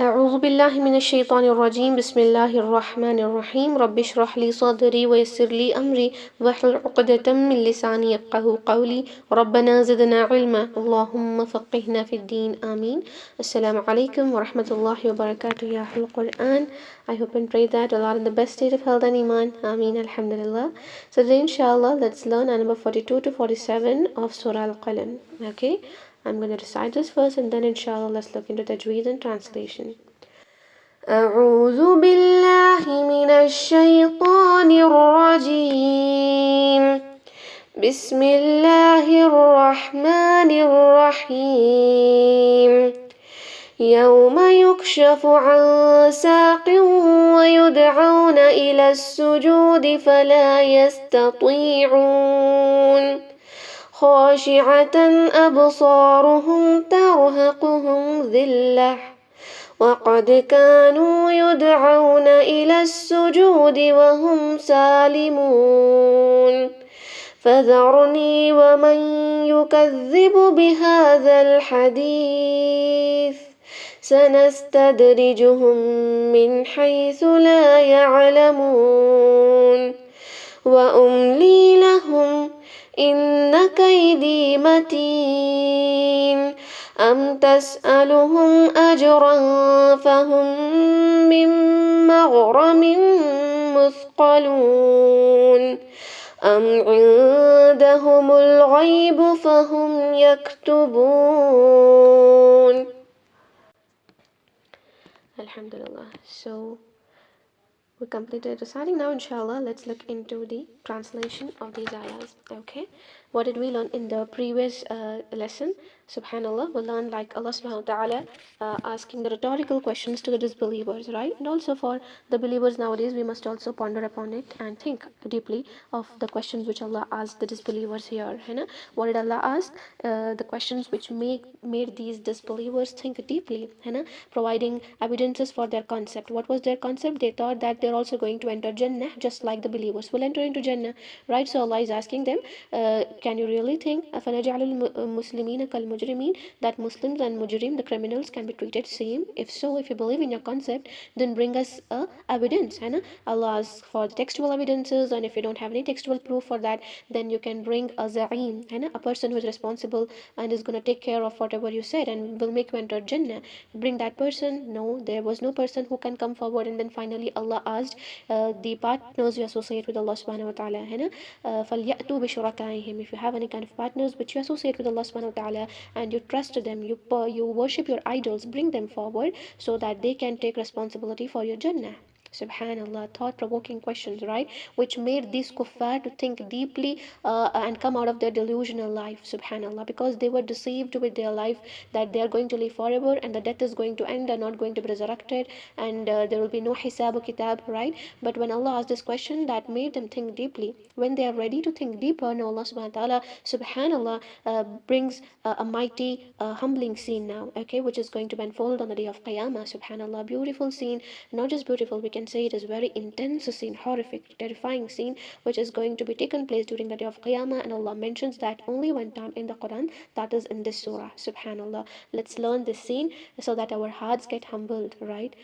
أعوذ بالله من الشيطان الرجيم بسم الله الرحمن الرحيم رب اشرح لي صدري ويسر لي أمري واحلل عقدة من لساني يفقهوا قولي ربنا زدنا علما اللهم فقهنا في الدين آمين. Assalamu alaikum wa rahmatullahi wa barakatuh ya Ahlul Quran. I hope and pray that Allah in the best state of health and iman. Ameen, alhamdulillah. So today inshallah let's learn ayah number 42 to 47 of Surah Al-Qalam. Okay, I'm going to recite this first and then inshallah let's look into tajweed and translation. أعوذ بالله من الشيطان الرجيم بسم الله الرحمن الرحيم يوم يكشف عن ساق ويدعون إلى السجود فلا يستطيعون خاشعة أبصارهم ترهقهم ذلة وقد كانوا يدعون إلى السجود وهم سالمون فذرني ومن يكذب بهذا الحديث سنستدرجهم من حيث لا يعلمون وأملي لهم إن كيدي متين أم تسألهم أجرا فهم من مغرم مثقلون أم عندهم الغيب فهم يكتبون. Alhamdulillah. So we completed reciting. Now inshallah let's look into the translation of these ayahs. Okay, what did we learn in the previous lesson? Subhanallah, we learned like Allah subhanahu wa ta'ala asking the rhetorical questions to the disbelievers, right? And also for the believers nowadays, we must also ponder upon it and think deeply of the questions which Allah asked the disbelievers here. What did Allah ask? The questions which made these disbelievers think deeply, providing evidences for their concept. What was their concept? They thought that they're also going to enter Jannah just like the believers will enter into Jannah, right? So Allah is asking them, can you really think أَفَنَجْعَلُ الْمُسْلِمِينَ كَالْمُجْرِمِينَ that Muslims and mujrim, the criminals, can be treated same? If so, if you believe in your concept, then bring us evidence. Allah asks for the textual evidences, and if you don't have any textual proof for that, then you can bring a za'im, a person who is responsible and is going to take care of whatever you said and will make you enter Jannah. Bring that person. No, there was no person who can come forward. And then finally Allah asked the partners you associate with Allah subhanahu wa ta'ala, فَلْيَأْتُوا بِشُرَكَائِهِمْ. If you have any kind of partners which you associate with Allah subhanahu wa ta'ala and you trust them, you worship your idols, bring them forward so that they can take responsibility for your Jannah. Subhanallah, thought-provoking questions, right? Which made these kuffar to think deeply and come out of their delusional life. Subhanallah, because they were deceived with their life that they are going to live forever and the death is going to end, they're not going to be resurrected, and there will be no hisab or kitab, right? But when Allah asked this question, that made them think deeply. When they are ready to think deeper, now Allah subhanahu wa ta'ala, subhanallah, brings a mighty humbling scene now, okay, which is going to unfold on the day of Qiyamah. Subhanallah, beautiful scene, not just beautiful, we can say it is very intense scene, horrific, terrifying scene, which is going to be taken place during the day of Qiyamah, and Allah mentions that only one time in the Quran, that is in this surah. Subhanallah, let's learn this scene so that our hearts get humbled, right?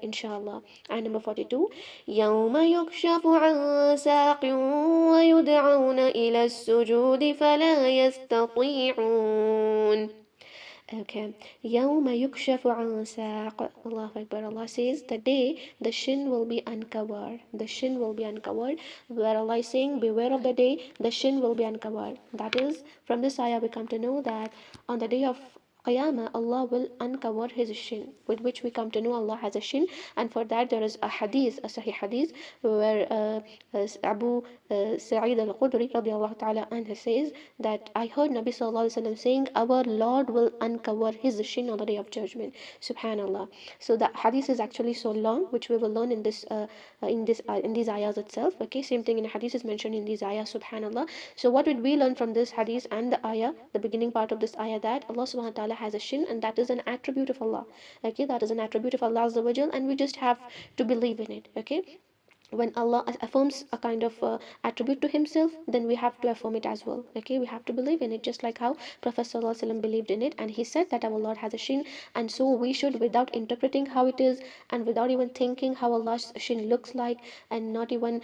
Inshallah. Ayah number 42. يَوْمَ يُكْشَفُ عَنْ سَاقٍ وَيُدْعَوْنَ إِلَى السُّجُودِ فَلَا يَسْتَطِيعُونَ. Okay. يَوْمَ يُكْشَفُ عَنْ سَاقٍ. Allahu Akbar. Allah says the day the shin will be uncovered. The shin will be uncovered. Where Allah is saying, beware of the day the shin will be uncovered. That is, from this ayah we come to know that on the day of Qiyamah, Allah will uncover his shin, with which we come to know Allah has a shin. And for that there is a hadith, a sahih hadith, where Abu Sa'id al-Khudri radiallahu ta'ala anhu says that I heard Nabi sallallahu alaihi wasallam saying, our Lord will uncover his shin on the day of judgment. Subhanallah. So the hadith is actually so long, which we will learn in this in these ayahs itself. Okay, same thing in hadith is mentioned in these ayahs. Subhanallah. So what did we learn from this hadith and the ayah, the beginning part of this ayah, that Allah subhanahu wa ta'ala has a shin, and that is an attribute of Allah. Okay, that is an attribute of Allah Azza wa Jal, and we just have to believe in it. Okay, when Allah affirms a kind of attribute to himself, then we have to affirm it as well. Okay, we have to believe in it, just like how Prophet ﷺ believed in it, and he said that our Lord has a shin, and so we should, without interpreting how it is, and without even thinking how Allah's shin looks like, and not even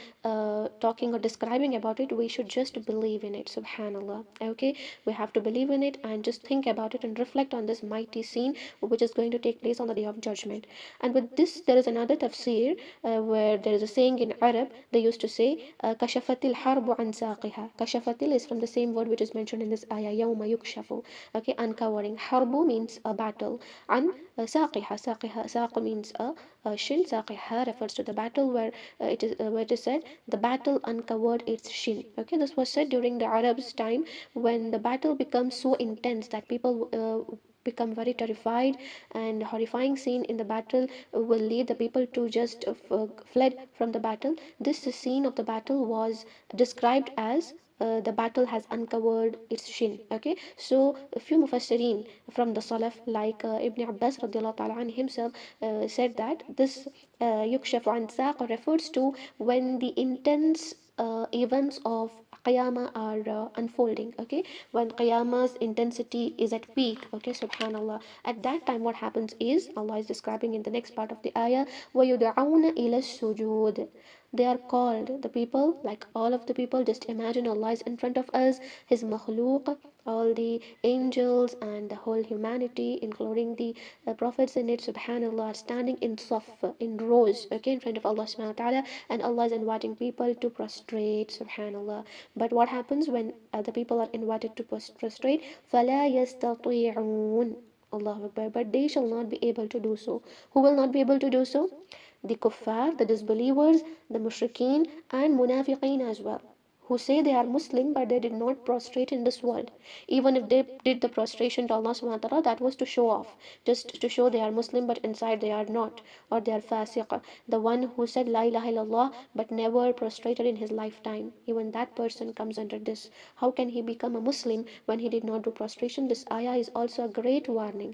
talking or describing about it, we should just believe in it. Subhanallah. Okay, we have to believe in it and just think about it and reflect on this mighty scene which is going to take place on the day of judgment. And with this, there is another tafsir where there is a saying in Arab. They used to say, "Kashafatil harbu an saqiha." Kashafatil is from the same word which is mentioned in this ayah, "Yawma yukshafu." Okay, uncovering. Harbu means a battle. An saqiha, saqiha, saq means a shin. Saqiha refers to the battle where it is said the battle uncovered its shin. Okay, this was said during the Arabs' time when the battle becomes so intense that people become very terrified, and horrifying scene in the battle will lead the people to just fled from the battle. This scene of the battle was described as the battle has uncovered its shin. Okay, so a few mufassirin from the Salaf, like Ibn Abbas radiallahu ta'ala himself, said that this yukshafu an saq refers to when the intense events of Qiyamah are unfolding. Okay, when Qiyamah's intensity is at peak. Okay, subhanallah. At that time, what happens is, Allah is describing in the next part of the ayah, وَيُدْعَوْنَ إِلَى السُّجُودِ. They are called, the people, like all of the people, just imagine Allah is in front of us, His makhlooq, all the angels and the whole humanity, including the prophets in it, subhanallah, are standing in saf, in rows, okay, in front of Allah subhanahu wa ta'ala, and Allah is inviting people to prostrate, subhanallah. But what happens when the people are invited to prostrate? فَلَا يَسْتَطِيعُونَ. Allah Akbar. But they shall not be able to do so. Who will not be able to do so? The kuffar, the disbelievers, the mushrikeen, and munafiqeen as well, who say they are Muslim but they did not prostrate in this world. Even if they did the prostration to Allah subhanahu wa ta'ala, that was to show off, just to show they are Muslim but inside they are not, or they are fasiq. The one who said La ilaha illallah but never prostrated in his lifetime, even that person comes under this. How can he become a Muslim when he did not do prostration? This ayah is also a great warning,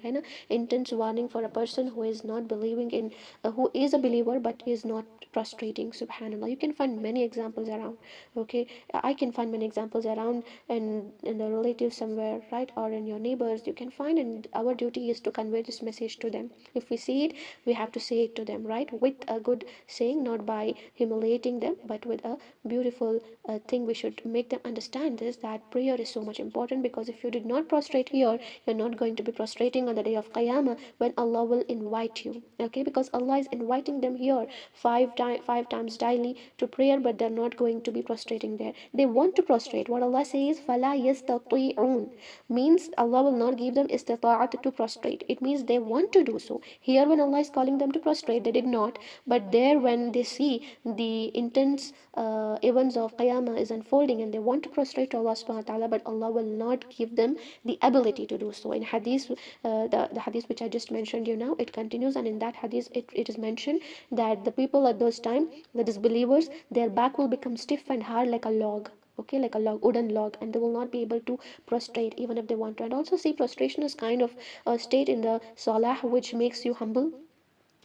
intense warning for a person who is not believing in, who is a believer but is not prostrating. Subhanallah. You can find many examples around. Okay, I can find many examples around in the relatives somewhere, right, or in your neighbors. You can find, and our duty is to convey this message to them. If we see it, we have to say it to them, right, with a good saying, not by humiliating them, but with a beautiful thing. We should make them understand this, that prayer is so much important, because if you did not prostrate here, you're not going to be prostrating on the day of Qiyamah when Allah will invite you. Okay, because Allah is inviting them here five times daily to prayer, but they're not going to be prostrating there. They want to prostrate. What Allah says, فَلَا يَسْتَطِيعُونَ, means Allah will not give them istita'at to prostrate. It means they want to do so. Here, when Allah is calling them to prostrate, they did not. But there, when they see the intense events of Qiyamah is unfolding and they want to prostrate to Allah subhanahu wa ta'ala, but Allah will not give them the ability to do so. In hadith, the hadith which I just mentioned you now, it continues, and in that hadith it is mentioned that the people at those time, the disbelievers, their back will become stiff and hard like a log. Okay, like a log, wooden log, and they will not be able to prostrate even if they want to. And also, see, prostration is kind of a state in the salah which makes you humble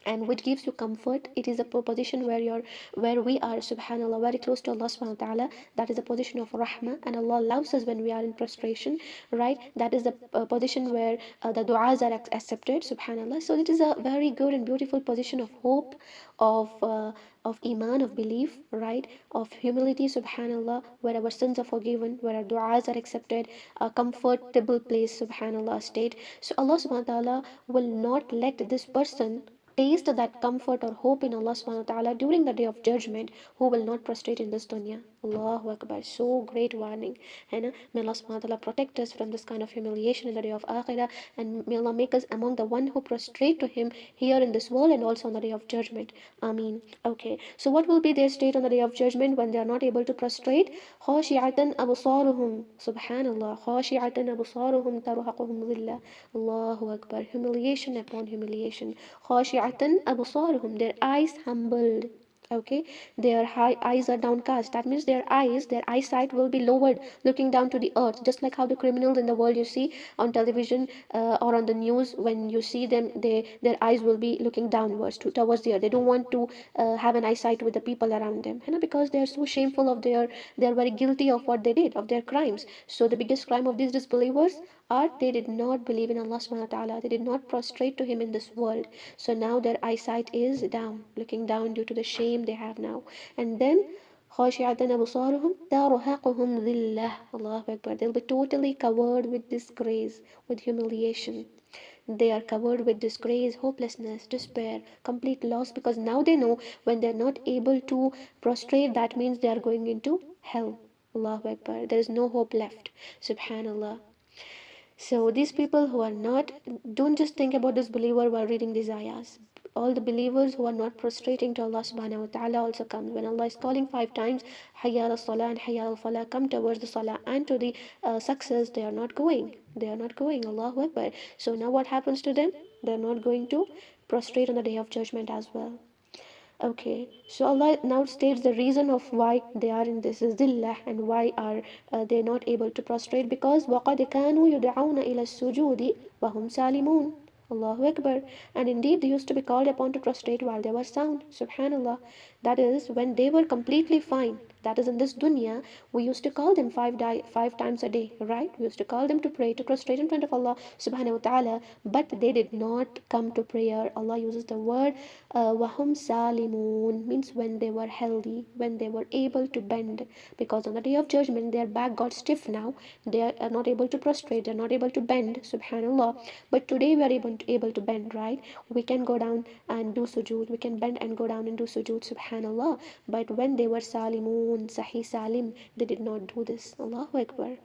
and which gives you comfort. It is a position where we are, subhanallah, very close to Allah subhanahu wa ta'ala. That is a position of rahmah, and Allah loves us when we are in prostration, right? That is the position where the du'as are accepted, subhanallah. So it is a very good and beautiful position of hope, of iman, of belief, right, of humility, subhanallah, where our sins are forgiven, where our du'as are accepted, a comfortable place, subhanallah, state. So Allah subhanahu wa ta'ala will not let this person taste that comfort or hope in Allah subhanahu wa ta'ala during the day of judgment, who will not prostrate in this dunya. Allahu Akbar. So great warning. May Allah subhanahu wa ta'ala protect us from this kind of humiliation in the day of Akhirah, and may Allah make us among the one who prostrate to Him here in this world and also on the day of judgment. Ameen. Okay, so what will be their state on the day of judgment when they are not able to prostrate? خاشعة أبصارهم. Subhanallah. خاشعة أبصارهم ترهقهم ذلة. Allahu Akbar. Humiliation upon humiliation. خاشعة أبصارهم, their eyes humbled. Okay, their eyes are downcast. That means their eyesight will be lowered, looking down to the earth, just like how the criminals in the world you see on television or on the news. When you see them, their eyes will be looking downwards towards the earth. They don't want to have an eyesight with the people around them, because they are so shameful of they are very guilty of what they did, of their crimes. So the biggest crime of these disbelievers are they did not believe in Allah subhanahu wa ta'ala. They did not prostrate to him in this world. So now their eyesight is down, looking down due to the shame they have now. And then خاشعة أبصارهم ترهقهم ذلة. Allahu Akbar. They'll be totally covered with disgrace, with humiliation. They are covered with disgrace, hopelessness, despair, complete loss, because now they know when they're not able to prostrate, that means they are going into hell. Allahu Akbar. There is no hope left. Subhanallah. So these people who are not, don't just think about this believer while reading these ayahs. All the believers who are not prostrating to Allah subhanahu wa ta'ala also come. When Allah is calling 5 times, Hayya al salah and Hayya al falah, come towards the salah and to the success, they are not going. They are not going. Allahu Akbar. So now what happens to them? They are not going to prostrate on the day of judgment as well. Okay, so Allah now states the reason of why they are in this zillah and why are they not able to prostrate, because وَقَدْ كَانُوا يُدْعَوْنَ إِلَى السُّجُودِ وَهُمْ سَالِمُونَ. Allahu Akbar. And indeed they used to be called upon to prostrate while they were sound. Subhanallah. That is when they were completely fine. That is in this dunya, we used to call them 5 times a day, right? We used to call them to pray, to prostrate in front of Allah subhanahu wa ta'ala, but they did not come to prayer. Allah uses the word wahum salimun, means when they were healthy, when they were able to bend, because on the day of judgment their back got stiff now. They are not able to prostrate, they are not able to bend, subhanallah. But today we are able to bend, right? We can go down and do sujood, we can bend and go down and do sujood, subhanallah. But when they were salimun, sahih salim, they did not do this. Allahu Akbar.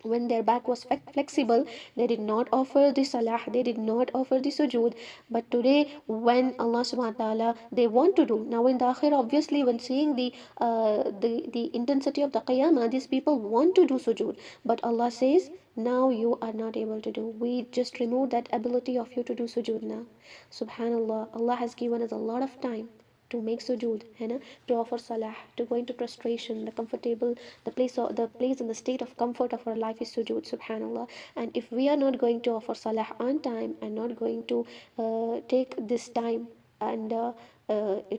When their back was flexible, they did not offer the salah, they did not offer the sujood. But today, when Allah subhanahu wa ta'ala, they want to do. Now in the akhir, obviously, when seeing the intensity of the qiyamah, these people want to do sujood. But Allah says, now you are not able to do. We just remove that ability of you to do sujood now. Subhanallah, Allah has given us a lot of time to make sujood, to offer salah, to go into prostration. The comfortable, the place and the state of comfort of our life is sujood, subhanallah. And if we are not going to offer salah on time and not going to take this time and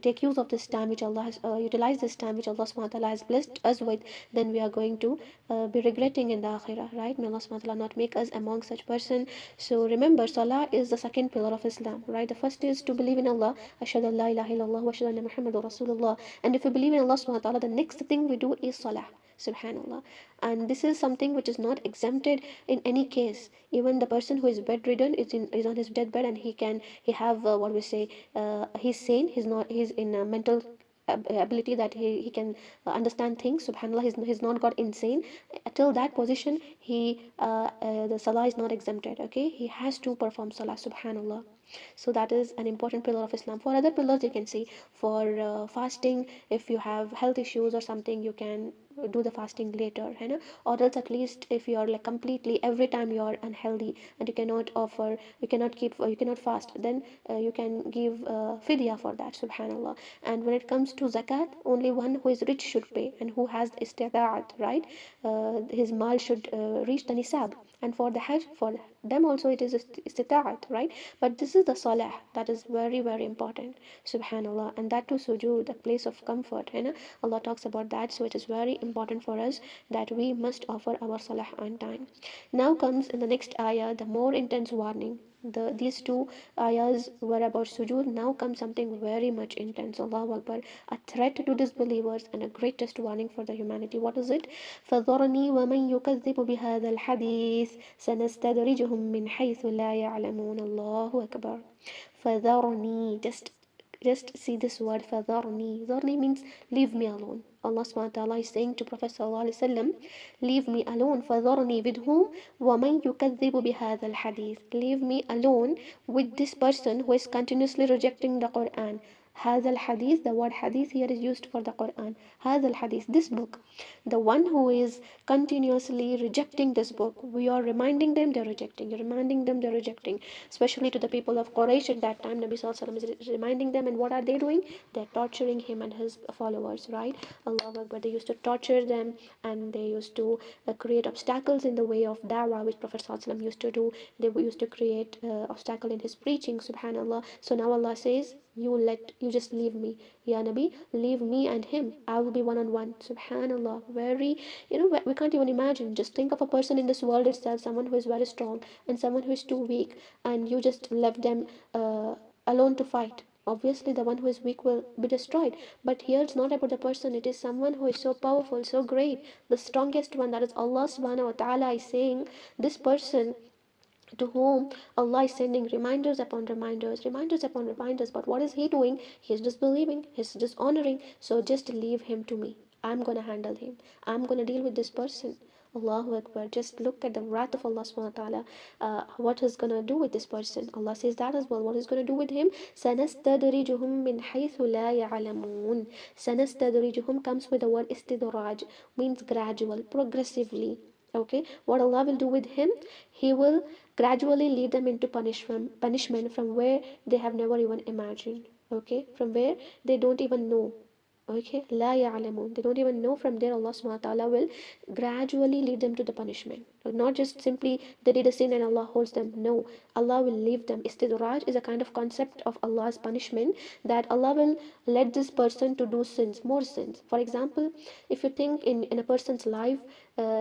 take use of this time which Allah has utilize this time which Allah subhanahu wa ta'ala has blessed us with, then we are going to be regretting in the akhirah, right? May Allah subhanahu wa ta'ala not make us among such person. So remember, salah is the second pillar of Islam, right? The first is to believe in Allah, ashhadu an la ilaha illallah wa ashhadu anna muhammadur rasulullah. And if we believe in Allah subhanahu wa ta'ala, the next thing we do is salah, subhanallah. And this is something which is not exempted in any case. Even the person who is bedridden is on his deathbed, and he have what we say, he's sane, he's in a mental ability that he can understand things, subhanallah. He's not got insane. Till that position, the salah is not exempted. Okay, he has to perform salah, subhanallah. So that is an important pillar of Islam. For other pillars, you can see, for fasting, if you have health issues or something, you can do the fasting later, or else at least if you are like completely every time you are unhealthy and you cannot fast, then you can give fidya for that, subhanallah. And when it comes to zakat, only one who is rich should pay and who has istita'at, right? His mal should reach the nisab. And for the hajj, for them also it is istita'at, right? But this is the salah that is very, very important, subhanallah. And that too sujood, the place of comfort, Allah talks about that. So it is very important for us that we must offer our salah on time. Now comes in the next ayah the more intense warning. These two ayahs were about sujood. Now comes something very much intense. Allahu Akbar. A threat to disbelievers and a greatest warning for the humanity. What is it? فَذَرْنِي وَمَنْ يُكَذِّبُ بِهَذَا الْحَدِيثِ سَنَسْتَدْرِجُهُم مِّنْ حَيْثُ لَا يَعْلَمُونَ. Allahu Akbar. فَذَرْنِي. Just see this word, فَذَرْنِي. Dharni means leave me alone. Allah subhanahu wa ta'ala is saying to Prophet sallallahu alaihi wasallam, leave me alone. فَذَرْنِي with whom? وَمَنْ يُكَذِّبُ بِهَذَا الْحَدِيثِ. Leave me alone with this person who is continuously rejecting the Quran. هذا الحديث, the word hadith here is used for the Quran. هذا الحديث, this book. The one who is continuously rejecting this book, we are reminding them they're rejecting, you're reminding them they're rejecting, especially to the people of Quraysh at that time. Nabi Sallallahu Alaihi Wasallam is reminding them, and what are they doing? They're torturing him and his followers, right? Allahu Akbar. They used to torture them, and they used to create obstacles in the way of da'wah, which Prophet Sallallahu Alaihi Wasallam used to do. They used to create obstacle in his preaching, subhanallah. So now Allah says, you just leave me, ya Nabi, leave me and him, I will be one on one. Subhanallah. Very, we can't even imagine. Just think of a person in this world itself, someone who is very strong and someone who is too weak, and you just left them alone to fight. Obviously the one who is weak will be destroyed. But here it's not about the person, it is someone who is so powerful, so great, the strongest one, that is Allah subhanahu wa ta'ala is saying, this person to whom Allah is sending reminders upon reminders, reminders upon reminders. But what is he doing? He's disbelieving, he's dishonoring. So just leave him to me. I'm gonna handle him. I'm gonna deal with this person. Allahu Akbar. Just look at the wrath of Allah subhanahu wa ta'ala. What he's gonna do with this person. Allah says that as well. What he's gonna do with him? سَنَسْتَدْرِجُهُم مِّنْ حَيْثُ لَا يَعْلَمُونَ. سَنَسْتَدْرِجُهُم comes with the word istidraj, means gradual, progressively. Okay, what Allah will do with him? He will gradually lead them into punishment from where they have never even imagined. Okay, from where they don't even know. Okay, la ya'lamun, they don't even know. From there Allah subhanahu wa ta'ala will gradually lead them to the punishment. Not just simply they did a sin and Allah holds them. No, Allah will leave them. Istidraj is a kind of concept of Allah's punishment, that Allah will let this person to do sins, more sins. For example, if you think in a person's life,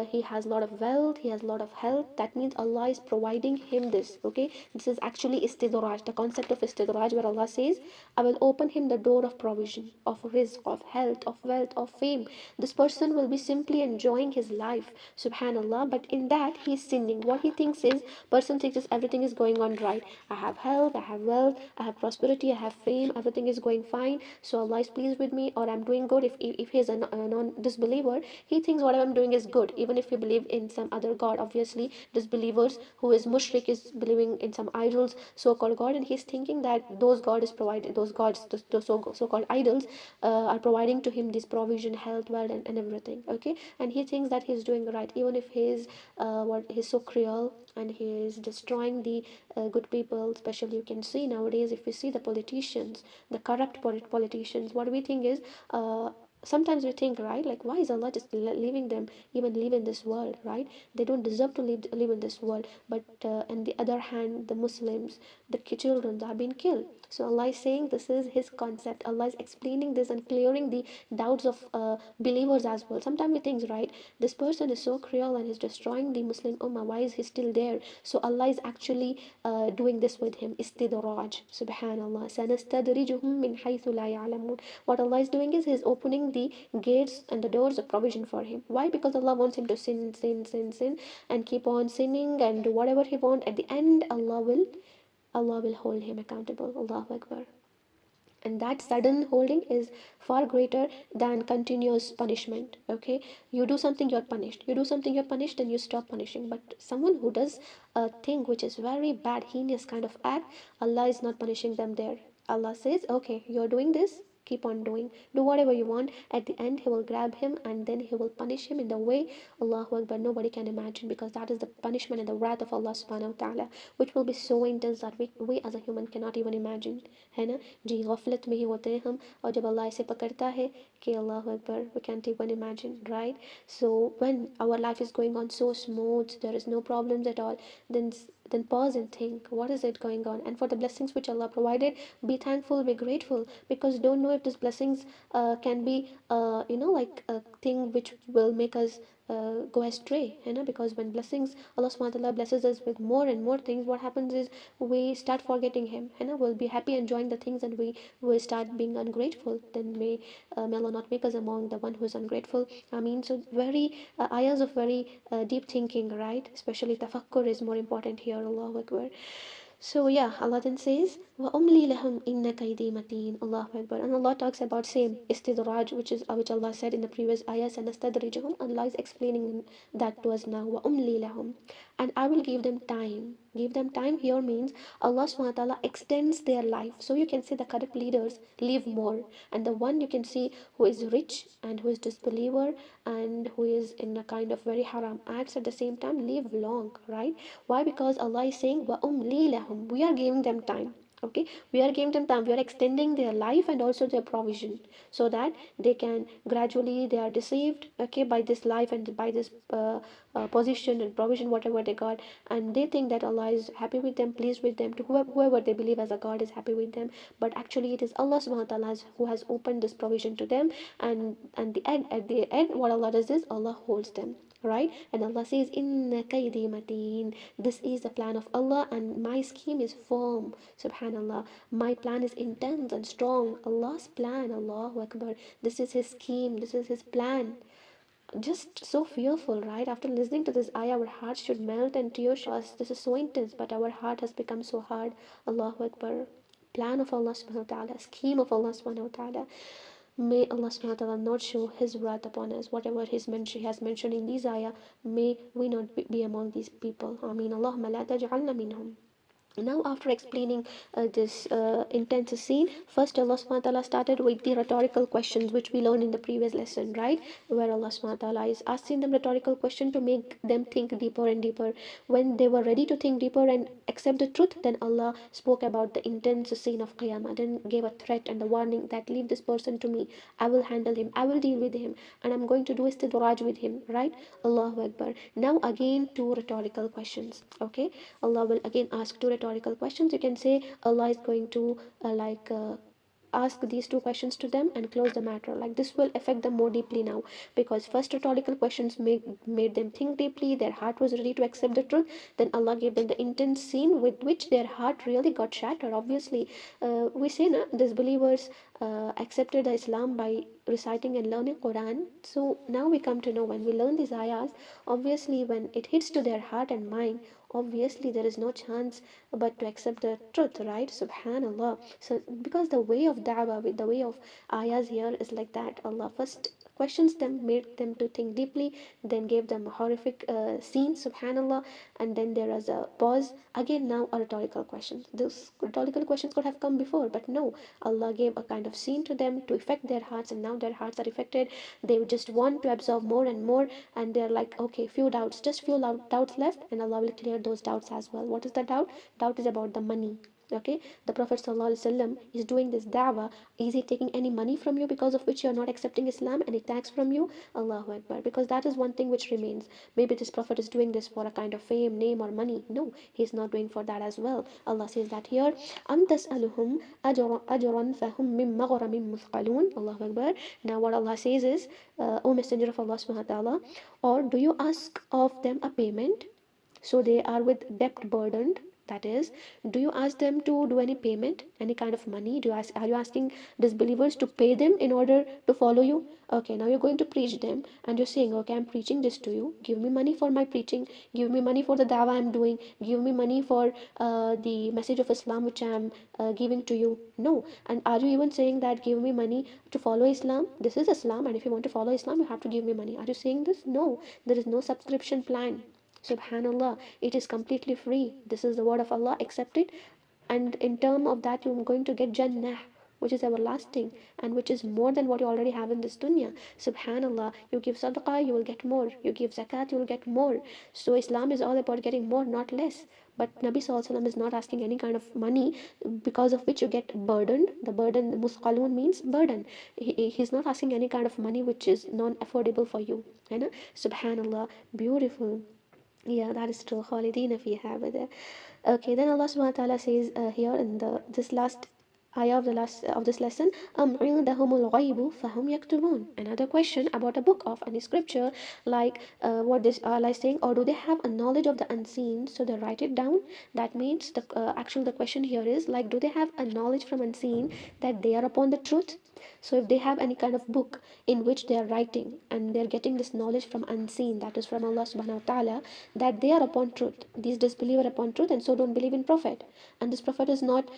he has a lot of wealth, he has a lot of health, that means Allah is providing him this. Okay, this is actually istidraj, the concept of istidraj, where Allah says, I will open him the door of provision, of rizq, of health, of wealth, of fame. This person will be simply enjoying his life, subhanallah, but in that he is sinning. What he thinks is, person thinks is everything is going on right. I have health, I have wealth, I have prosperity, I have fame, everything is going fine, so Allah is pleased with me, or I'm doing good. If he is a non-disbeliever, he thinks whatever I'm doing is good, even if you believe in some other god. Obviously disbelievers who is mushrik is believing in some idols, so-called god, and he's thinking that those god is provided, those gods, those so-called idols are providing to him this provision, health, wealth, and everything. Okay, and he thinks that he's doing right, even if he's he's so cruel and he is destroying the good people. Especially you can see nowadays, if we see the politicians, the corrupt politicians, what we think is, sometimes we think, right, like, why is Allah just leaving them even live in this world, right? They don't deserve to live in this world. But on the other hand, the Muslims, the children are being killed. So Allah is saying this is his concept. Allah is explaining this and clearing the doubts of believers as well. Sometimes we think, right, this person is so cruel and is destroying the Muslim ummah, why is he still there? So Allah is actually doing this with him. Istidraj, subhanallah. Sanastadrijuhum min haythu la ya'lamun. What Allah is doing is he's opening the gates and the doors of provision for him. Why? Because Allah wants him to sin and keep on sinning and do whatever he wants. At the end, Allah will hold him accountable. Allahu Akbar. And that sudden holding is far greater than continuous punishment. Okay, you do something, you're punished, you do something, you're punished, then you stop punishing. But someone who does a thing which is very bad, heinous kind of act, Allah is not punishing them there. Allah says, okay, you're doing this, keep on doing, do whatever you want. At the end he will grab him and then he will punish him in the way, Allahu Akbar, nobody can imagine, because that is the punishment and the wrath of Allah subhanahu wa ta'ala, which will be so intense that we as a human cannot even imagine, है ना जी। गफलत में ही होते हैं हम, और जब अल्लाह ऐसे पकड़ता है कि Allahu Akbar, we can't even imagine, right? So when our life is going on so smooth, there is no problems at all, then pause and think, what is it going on? And for the blessings which Allah provided, be thankful, be grateful, because don't know if these blessings can be like a thing which will make us go astray, because when blessings, Allah subhanahu wa ta'ala blesses us with more and more things, what happens is we start forgetting him, we'll be happy enjoying the things and we will start being ungrateful. Then may Allah not make us among the one who is ungrateful. I mean, so very ayahs of very deep thinking, right? Especially tafakkur is more important here. Allahu Akbar. So yeah, Allah then says, وَأُمْلِي لَهُمْ إِنَّ كَيْدِي مَتِينٌ. Allahu Akbar. And Allah talks about same istidraj, which Allah said in the previous ayah, سَنَسْتَدْرِجُهُمْ. Allah is explaining that to us now. وَأُمْلِي لَهُمْ. And I will give them time. Give them time here means Allah subhanahu wa ta'ala extends their life. So you can say the corrupt leaders live more, and the one you can see who is rich and who is disbeliever and who is in a kind of very haram acts at the same time live long, right? Why? Because Allah is saying wa umli lahum, we are giving them time. Okay, we are giving them time, we are extending their life and also their provision, so that they can gradually, they are deceived, okay, by this life and by this position and provision whatever they got, and they think that Allah is happy with them, pleased with them, to whoever they believe as a God is happy with them, but actually it is Allah subhanahu wa ta'ala who has opened this provision to them, and at the end what Allah does is Allah holds them, right? And Allah says inna kaydi mateen, this is the plan of Allah and my scheme is firm. Subhanallah, my plan is intense and strong. Allah's plan, Allahu Akbar, this is his scheme, this is his plan. Just so fearful, right? After listening to this ayah, our hearts should melt and tears should us. This is so intense, but our heart has become so hard. Allahu Akbar. Plan of Allah subhanahu wa ta'ala, scheme of Allah subhanahu wa ta'ala. May Allah subhanahu wa ta'ala not show his wrath upon us. Whatever he has mentioned in these ayah, may we not be among these people. Ameen. Allahumma la taj'alna minhum. Now, after explaining this intense scene, first Allah subhanahu wa ta'ala started with the rhetorical questions which we learned in the previous lesson, right? Where Allah subhanahu wa ta'ala is asking them rhetorical question to make them think deeper and deeper. When they were ready to think deeper and accept the truth, then Allah spoke about the intense scene of Qiyamah, then gave a threat and the warning that leave this person to me. I will handle him, I will deal with him, and I'm going to do istidraj with him, right? Allahu Akbar. Now again two rhetorical questions, okay? Allah will again ask two rhetorical questions. You can say Allah is going to ask these two questions to them and close the matter. Like this will affect them more deeply now, because first rhetorical questions made them think deeply, their heart was ready to accept the truth, then Allah gave them the intense scene with which their heart really got shattered. Obviously we say na, disbelievers accepted the Islam by reciting and learning Quran. So now we come to know, when we learn these ayahs, obviously when it hits to their heart and mind, obviously there is no chance but to accept the truth, right? Subhanallah. So because the way of da'wah, with the way of ayahs here is like that. Allah first questions them, made them to think deeply, then gave them a horrific scene, subhanallah, and then there is a pause. Again now a rhetorical question. Those rhetorical questions could have come before, but no, Allah gave a kind of scene to them to affect their hearts, and now their hearts are affected. They just want to absorb more and more, and they're like, okay, few doubts, just few doubts left, and Allah will clear those doubts as well. What is the doubt? Doubt is about the money. Okay, the Prophet ﷺ is doing this da'wah. Is he taking any money from you because of which you are not accepting Islam? Any tax from you? Allahu Akbar. Because that is one thing which remains. Maybe this Prophet is doing this for a kind of fame, name, or money. No, he's not doing for that as well. Allah says that here. Am tas'aluhum ajran fahum min maghramin muthqalun. Allahu Akbar. Now what Allah says is, O Messenger of Allah subhanahu wa ta'ala, or do you ask of them a payment? So they are with debt burdened. That is, do you ask them to do any payment, any kind of money? Are you asking disbelievers to pay them in order to follow you? Okay, now you're going to preach them and you're saying, okay, I'm preaching this to you, give me money for my preaching, give me money for the dawah I'm doing, give me money for the message of Islam which I'm giving to you. No. And are you even saying that give me money to follow Islam? This is Islam, and if you want to follow Islam, you have to give me money. Are you saying this? No, there is no subscription plan. Subhanallah, it is completely free. This is the word of Allah, accept it, and in term of that you're going to get Jannah, which is everlasting and which is more than what you already have in this dunya. Subhanallah, you give sadaqah, you will get more, you give zakat, you will get more. So Islam is all about getting more, not less. But Nabi Sallallahu is not asking any kind of money because of which you get burdened. The burden, musqalun, means burden. He's not asking any kind of money which is non-affordable for you. Subhanallah, beautiful. Yeah, that is true. Khalidina fiha abada. Okay, then Allah subhanahu wa ta'ala says here in this last ayah of this lesson, عندهم الغيب فهم يكتبون. Another question about a book of any scripture, like what this Allah is saying, or do they have a knowledge of the unseen, so they write it down? That means the question here is like, do they have a knowledge from unseen that they are upon the truth? So if they have any kind of book in which they are writing and they are getting this knowledge from unseen, that is from Allah subhanahu wa ta'ala, that they are upon truth, these disbelievers are upon truth and so don't believe in Prophet, and this Prophet is not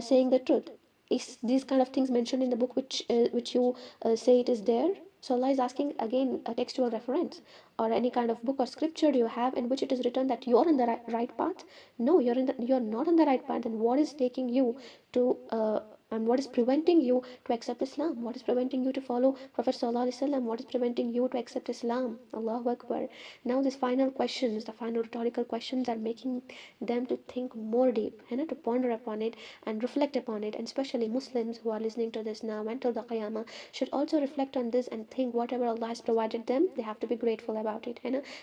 saying the truth. Is these kind of things mentioned in the book which you say it is there? So Allah is asking again a textual reference or any kind of book or scripture you have in which it is written that you're in the right path. No, you're not on the right path. And what is taking you to and what is preventing you to accept Islam? What is preventing you to follow Prophet Sallallahu Alaihi Wasallam? What is preventing you to accept Islam? Allahu Akbar. Now these final questions, the final rhetorical questions are making them to think more deep, to ponder upon it and reflect upon it. And especially Muslims who are listening to this now and till the Qiyamah should also reflect on this and think whatever Allah has provided them, they have to be grateful about it.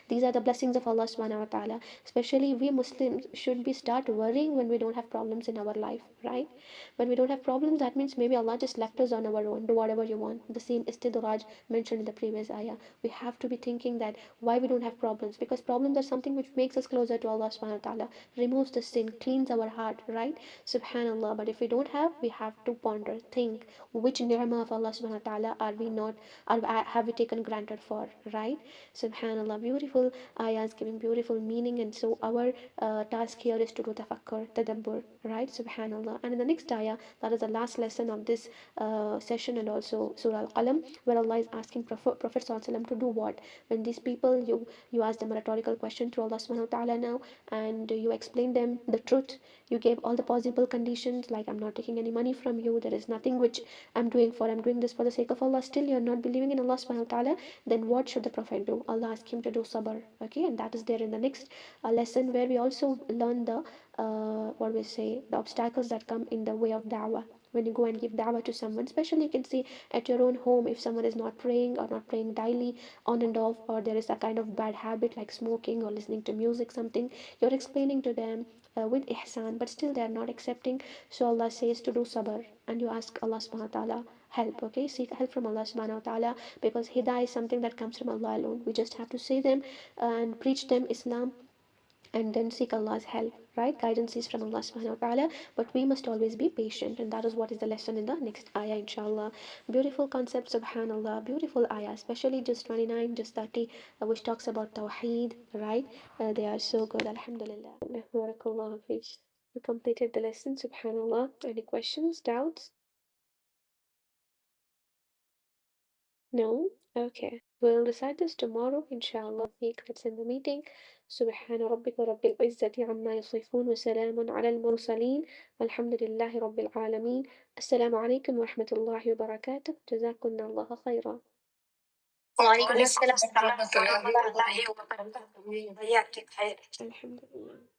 These are the blessings of Allah subhanahu wa ta'ala. Especially we Muslims should be start worrying when we don't have problems in our life, right? When we don't have problems, that means maybe Allah just left us on our own. Do whatever you want. The same istidraj mentioned in the previous ayah. We have to be thinking that why we don't have problems, because problems are something which makes us closer to Allah subhanahu wa ta'ala, removes the sin, cleans our heart, right? Subhanallah. But if we don't have, we have to ponder, think which ni'mah of Allah subhanahu wa ta'ala are we not, are have we taken granted for, right? Subhanallah. Beautiful ayahs giving beautiful meaning. And so our task here is to do tafakkur, tadabbur, right? Subhanallah. And in the next ayah, that is the last lesson of this session, and also Surah Al-Qalam, where Allah is asking Prophet Sallallahu to do what? When these people, you ask them a rhetorical question through Allah subhanahu wa ta'ala now, and you explain them the truth. You gave all the possible conditions, like I'm not taking any money from you, there is nothing which I'm doing this for the sake of Allah. Still you're not believing in Allah subhanahu wa ta'ala. Then what should the Prophet do? Allah asked him to do sabr. Okay, and that is there in the next lesson, where we also learn the what we say, the obstacles that come in the way of da'wah. When you go and give da'wah to someone, especially you can see at your own home, if someone is not praying or not praying daily, on and off, or there is a kind of bad habit like smoking or listening to music, something, you're explaining to them with ihsan, but still they are not accepting. So Allah says to do sabr, and you ask Allah subhanahu wa ta'ala help. Okay, seek help from Allah subhanahu wa ta'ala, because hidayah is something that comes from Allah alone. We just have to say them and preach them Islam, and then seek Allah's help, right? Guidance is from Allah subhanahu wa ta'ala, but we must always be patient, and that is what is the lesson in the next ayah, inshallah. Beautiful concept, subhanallah, beautiful ayah, especially just 29, just 30, which talks about tawheed, right? They are so good, alhamdulillah. Barakallahu feek. We completed the lesson, subhanallah. Any questions, doubts? No? Okay. We'll decide this tomorrow, inshallah. Let's end the meeting. سبحان ربك رب العزة عما يصفون وسلام على المرسلين والحمد لله رب العالمين. السلام عليكم ورحمة الله وبركاته. جزاكم الله خيرا. وعليكم السلام ورحمة الله وبركاته. الحمد لله.